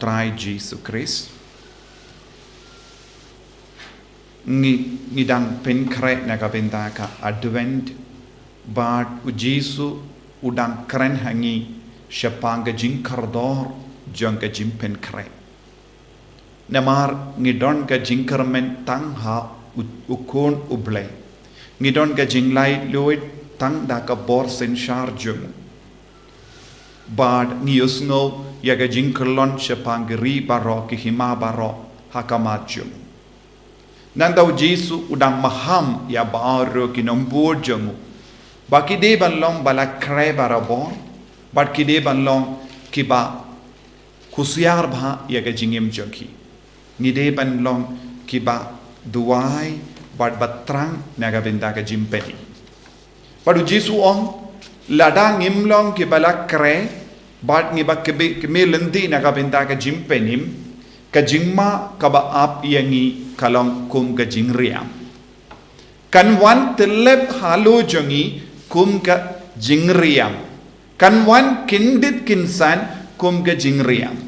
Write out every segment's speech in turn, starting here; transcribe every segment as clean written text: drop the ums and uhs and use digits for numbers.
try Jesus Christ ngidang penkre nakabenta ka advent but ujisu udang keren hangi syapanga jingkardor jangka jimpen kre namar ngidon ka jingkarmen tangha ukon uble ngidon ka jinglai luit tang da ka bor sen sharjung bad ngiyusngo yaga jingkerlon syapangri baro ki hima baro hakamachum nandau Jesu udang maham ya baro ki nombor jamu baki de banlong bala kre barabor bad ki de banlong ki ba kusiar bha yaga jingem jaki ni de banlong ki ba duai bad batrang naga benda ka jimpeni padu Jesu ong ladang imlong ki bala kre bad ngi ba keme lendi naga benda ka jimpenim ka jingma ka ba ap yangi kalong kum ka jingriam kan wan telep halo jongi kum ka jingriam kan wan kindit kinsan kum ka jingriam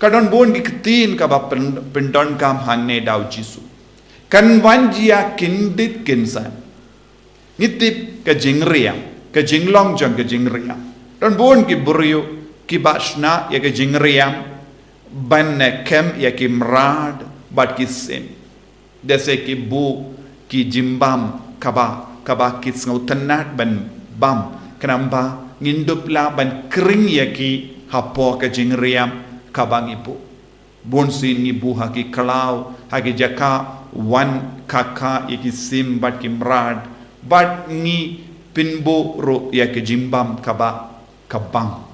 kadon bon gi ktin ka ba pendon kam hangne dau Jesu kan wan jia kindit kinsan ngitip ka jingriam ka jinglong jong ka jingriam don bon ki buryo ki bashna ya ka jingriam ban kem ya ki mrad bat ki sim dese ki bu ki jimbam kaba ki snautanat ban bam kenamba ngindup la ban kering ya ki hapo ka jingriam kabang ibu bon sin ni bu haki kalau haki jaka wan kaka ya ki sim bat ki mrad bat ni pinbo ro ya ke jimbam kabang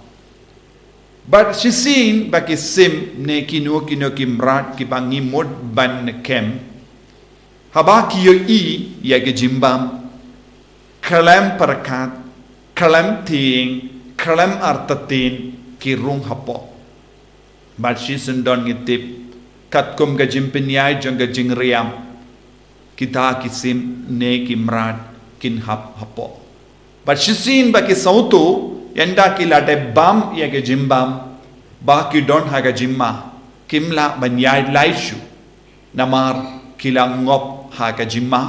but she seen baki sim ne kino kimrat ki bangi mod ban kem habaki yo i ya ke jimbam kalam parakat kalam ting kalam artatin ki rung hapo but she sendon ngitip kat kum ga jimpinyai jang ga jingriam kita kisim ne kimrat kin hapo but she seen baki sautu yanda kilate bam ya ke jimbam baki don haga jimma kimla banyai laishu namar kilang ngop haga jimma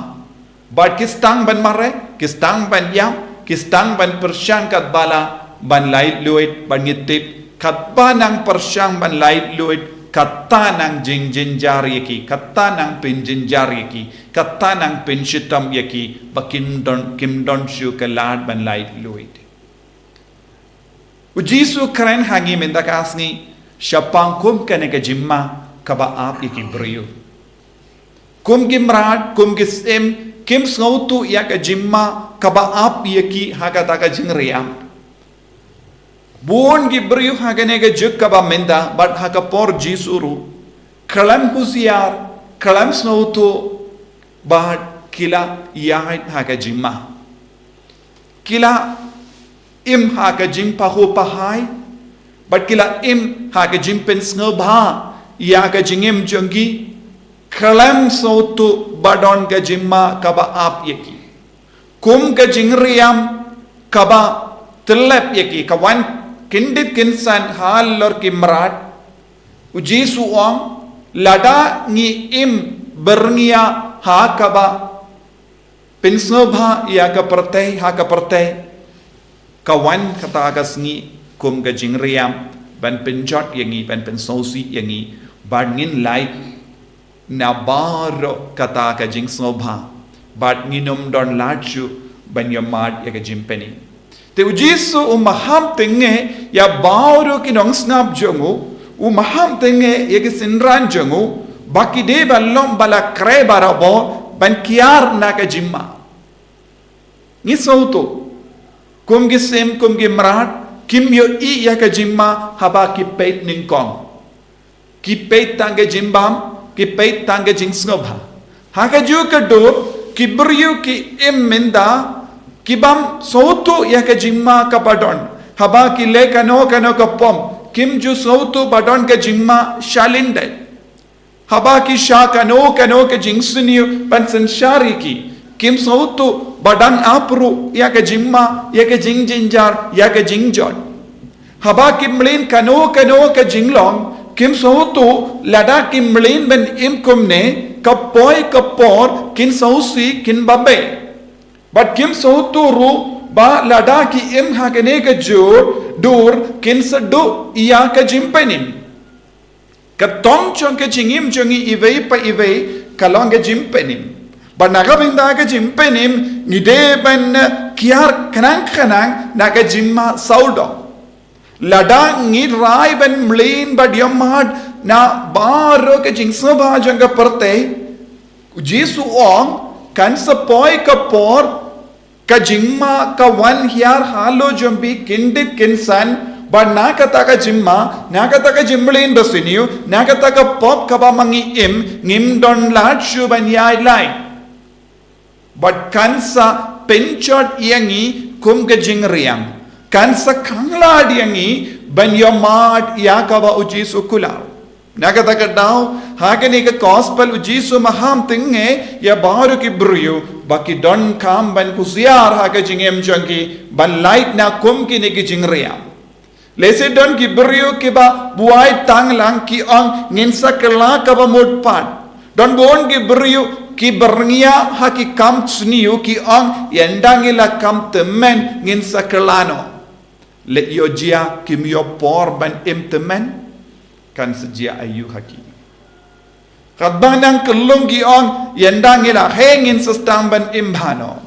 but kistang ban mare kistang ban yam kistang ban persyang kat bala ban lait luit ban ngitip kat banang persyang ban lait luit kata nang jinjar yaki kata nang pinjinjar yaki kata nang pinshitam yaki bakim don shu kalad ban lait luit ujisu keren hangi mendakasni syapang kum kene ke jimma kaba ap yaki brio kum gimrad kum gisim kim snautu ya ke jimma kaba ap yaki hagata ka jingriam buon gibriu hagane ga juk kaba menda but haga por jisuru kalam husiar kalam snautu but kila yait haga jimma kila im haga jim pahu pahai but kila im haga jim pen snobha yaga jingem jongi kalam snautu badon ga jimma kaba ap yaki kum ga jingriam kaba telep yaki kawan kindit kinsan hal lor kimrat uji suong lada ngi im bernia ha kaba pinsnobha ya ka perteh kawan kata agas ngi kum ga jingriam ban penjot yangi ban pensosi yangi bangin lai na baro kata ka jingsnobha bat nginum don lachu ban yamad ya ka jimpeni te ujisu umaham tenge ya bauro ki nong snap jongu umaham tenge ya ki sinran jongu baki de balom bala kre barabo ban kiar na ka jimma ni sauto kum gisem kum gimrat kim yo i ya ka jimma haba ki peit ningkong ki peit tanga jimbam ki peit tanga jingsnobha haka ju ka do kibriyu ki emenda kibam sautu ya ke jimma ka badon haba ki le kano ka pom kim ju sautu badon ka jimma shalinde haba ki sha kano ka jingsuni ban sanshari ki kim sautu badan apru ya ke jimma ya ke jinginjar ya ke jingjon haba ki mlin kano ka jinglong kim sautu lada kim mlin ben im kumne kapoy kapor kin sausi kin babe. But kim sautu ru ba lada ki im hakene ka jur dur kin sadu iya ka jimpenim. Katong chong ka jingim jongi iwei pa iwei kalong ka jimpenim. But nakabinda ka jimpenim ngide ben kiar kanang naka jimma saudo. Lada ngid rai ben mlin ba diamad na baro ka jingsa ba janga perte. Jisu ong kan sa poi ka por ka jingma ka wan hiar halo jombi kindit kinsan ba nakataka jimma nakataka jimlin basiniu nakataka pop ka ba mangi ngim don lat shu ban yai lai. But kansa penchot yangi kum ka jingriam kansa kangla yangi ban yomad yakaba ujisu kulau. Nakataka daw hakani ka gospel ujisu maham tinge ya baru ki bruyu baki don kam ban kusiar haka jingem jangi ban light na kum ki ne ki jingriam. Lese don ki bruyu ki ba buai tang lang ki ang nginsa kala ka ba mudpat. Don bon ki bruyu ki berngia haki kam tsniu ki ang yendangila kam temen nginsa kelano. Let yo jia kim yo por ban im temen kan sejia ayu haki. Kadang kelung ki ang yendangila hengin sestang ban imbano.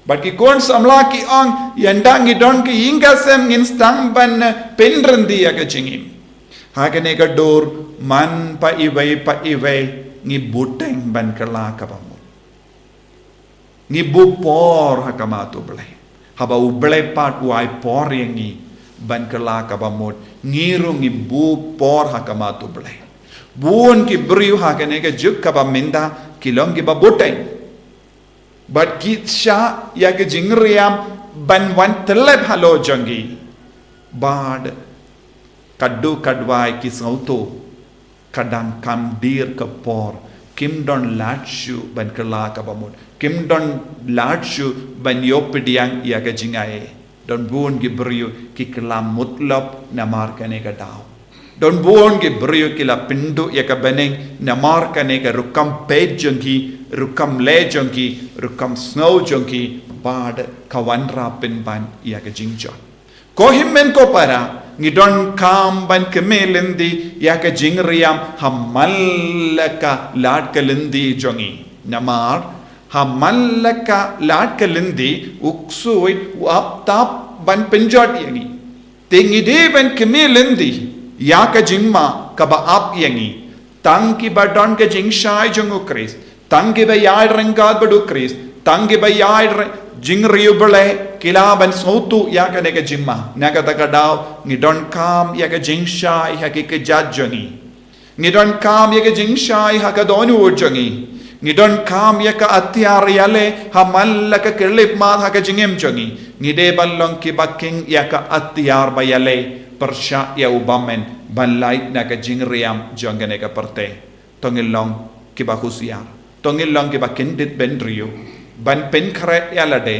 But ki kon samla ki ang yendangi don ki ingasem ngin stang ban penrendi ya ke jingim. Hakane ka dor man pa iwei ngi buteng ban kala kabamut. Ngi bupor hakamatu ble. Haba uble pat uai por yangi ban kala kabamut. Ngiru ngi bupor hakamatu ble. Buon ki briu hakane ka juk kabaminda kilong ki babuteng. But ki sha ya ke jingriam ban wan telep halo jangi. Bad kaddu kadwai ki sauto kadang kam dir ke por kim don latshu ban kala kabamut kim don latshu ban yopediang ya ke jingae don buon ki briu ki kelam mutlab namar kane ka daw don buon ki briu ki la pindu ya ka beneng namar kane ka rukam pej jongki rukam le jongki rukam snow jongki bad kawanra pin ban ya ke jingjon ko himmen ko para ngidon kam ban kemelindi ya ka jingriam hamallaka lat kalindi jongi namar hamallaka lat kalindi uksui up tap ban penjot yangi tingide ban kemelindi ya ka jingma ka ba up yangi tangki ba don ka jingshai jongu kris tangki ba yai rengad badu kris tangki ba yai jingriu bele kilaban sautu ya ka nega jimma naga taka daw ngidon kam ya ka jingshai ha ki ka jajjongi ngidon kam ya ka jingshai ha ka donu urjongi ngidon kam ya ka atyar yale ha malla ka kelip ma ha ka jingem jongi ngide ballong ki baking ya ka atyar bayale persha ya ubamen balait na ka jingriam jongane ka parte tongilong ki bakusiar tongilong ki bakindit bendrio ban penkre yalade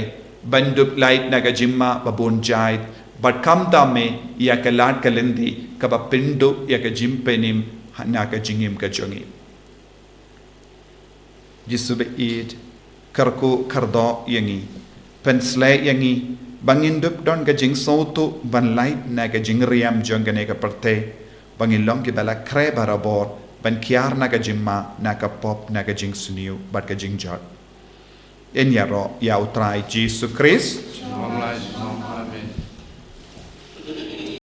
bandup light naga jimma babon jaid but kam dame ya ka lat kalindi ka ba pindu ya ka jimpenim naga jingim ka jongi jisube id karku kardo yangi pensle yangi bangindup don ka jing sautu ban light naga jingriam jongane ka parte bangilong ki bala kre barabor ban kiar naga jimma naga pop naga jing suniu bat ka jing jot en yaro ya utrai Jesus Christ